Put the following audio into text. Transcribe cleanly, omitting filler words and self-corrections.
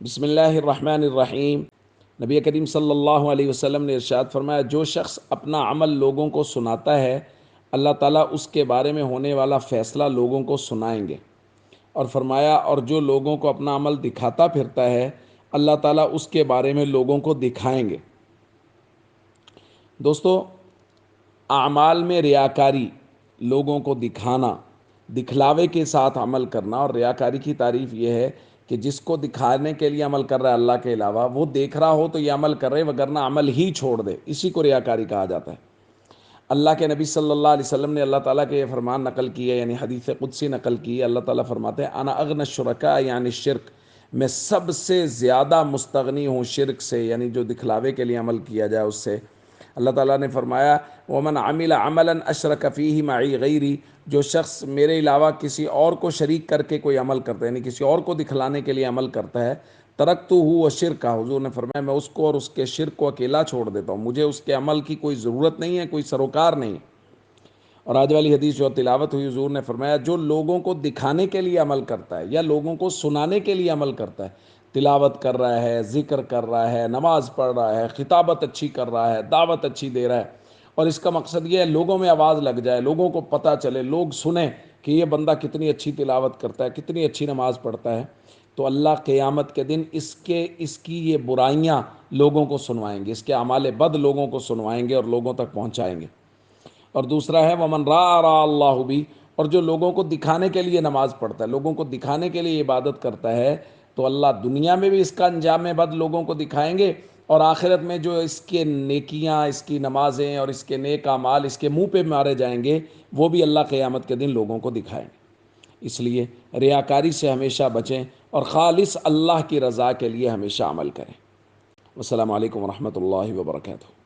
بسم اللہ الرحمن الرحیم۔ نبی کریم صلی اللہ علیہ وسلم نے ارشاد فرمایا، جو شخص اپنا عمل لوگوں کو سناتا ہے اللہ تعالیٰ اس کے بارے میں ہونے والا فیصلہ لوگوں کو سنائیں گے، اور فرمایا اور جو لوگوں کو اپنا عمل دکھاتا پھرتا ہے اللہ تعالیٰ اس کے بارے میں لوگوں کو دکھائیں گے۔ دوستو، اعمال میں ریاکاری، لوگوں کو دکھانا، دکھلاوے کے ساتھ عمل کرنا، اور ریاکاری کی تعریف یہ ہے کہ جس کو دکھانے کے لیے عمل کر رہا ہے اللہ کے علاوہ، وہ دیکھ رہا ہو تو یہ عمل کر رہے وگرنہ عمل ہی چھوڑ دے، اسی کو ریاکاری کہا جاتا ہے۔ اللہ کے نبی صلی اللہ علیہ وسلم نے اللہ تعالیٰ کے یہ فرمان نقل کی ہے، یعنی حدیث قدسی نقل کی ہے۔ اللہ تعالیٰ فرماتے ہیں انا اغنى الشرکاء یعنی شرک، میں سب سے زیادہ مستغنی ہوں شرک سے، یعنی جو دکھلاوے کے لیے عمل کیا جائے اس سے۔ اللہ تعالیٰ نے فرمایا ومن عمل عملا اشرک فیہ معی غیری، جو شخص میرے علاوہ کسی اور کو شریک کر کے کوئی عمل کرتا ہے، یعنی کسی اور کو دکھلانے کے لیے عمل کرتا ہے، ترکتہ وشرکہ، حضور نے فرمایا میں اس کو اور اس کے شرک کو اکیلا چھوڑ دیتا ہوں، مجھے اس کے عمل کی کوئی ضرورت نہیں ہے، کوئی سروکار نہیں۔ اور آج والی حدیث جو تلاوت ہوئی، حضور نے فرمایا جو لوگوں کو دکھانے کے لیے عمل کرتا ہے یا لوگوں کو سنانے کے لیے عمل کرتا ہے، تلاوت کر رہا ہے، ذکر کر رہا ہے، نماز پڑھ رہا ہے، خطابت اچھی کر رہا ہے، دعوت اچھی دے رہا ہے، اور اس کا مقصد یہ ہے لوگوں میں آواز لگ جائے، لوگوں کو پتہ چلے، لوگ سنیں کہ یہ بندہ کتنی اچھی تلاوت کرتا ہے، کتنی اچھی نماز پڑھتا ہے، تو اللہ قیامت کے دن اس کی یہ برائیاں لوگوں کو سنوائیں گے، اس کے اعمال بد لوگوں کو سنوائیں گے اور لوگوں تک پہنچائیں گے۔ اور دوسرا ہے ومن را اللہ بھی، اور جو لوگوں کو دکھانے کے لیے نماز پڑھتا ہے، لوگوں کو دکھانے کے لیے عبادت کرتا ہے، تو اللہ دنیا میں بھی اس کا انجام بد لوگوں کو دکھائیں گے، اور آخرت میں جو اس کے نیکیاں، اس کی نمازیں اور اس کے نیک اعمال اس کے منہ پہ مارے جائیں گے، وہ بھی اللہ قیامت کے دن لوگوں کو دکھائیں گے۔ اس لیے ریاکاری سے ہمیشہ بچیں اور خالص اللہ کی رضا کے لیے ہمیشہ عمل کریں۔ السلام علیکم ورحمۃ اللہ وبرکاتہ۔